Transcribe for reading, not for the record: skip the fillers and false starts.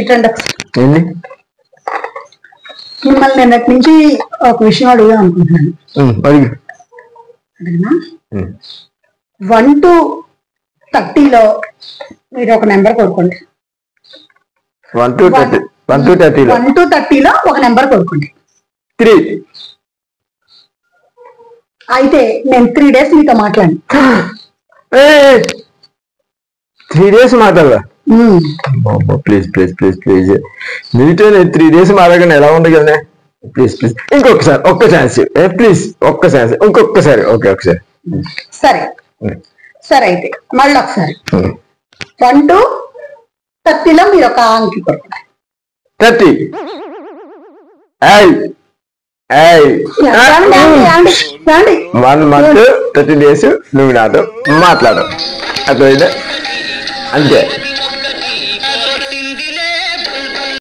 ఇటండి మిమ్మల్ని నిన్నటి నుంచి ఒక విషయం అడుగుదాం అనుకుంటున్నాను. 1 to 30లో మీరు ఒక నెంబర్ కోరుకోండి. 1 to 30లో ఒక నెంబర్ కోరుకోండి. 3. అయితే నేను 3 days మీతో మాట్లాడి 3 days మాట్లాడదా? ప్లీజ్ ప్లీజ్ ప్లీజ్ ప్లీజ్ మీతో నేను 3 days మాట్లాడగానే ఎలా ఉండగలనే? ప్లీజ్ ప్లీజ్ ఇంకొకసారి ఒక్క ఛాన్స్ ప్లీజ్ ఒక్క ఛాన్స్ ఇంకొకసారి. ఓకే ఒకసారి సరే సరే అయితే మళ్ళీ ఒకసారి 1 to 30లో మీరు ఒక అంకి కొడుకోండి. 30. 1 month 30 days నువ్వు నాతో మాట్లాడు అట్లా అంతే.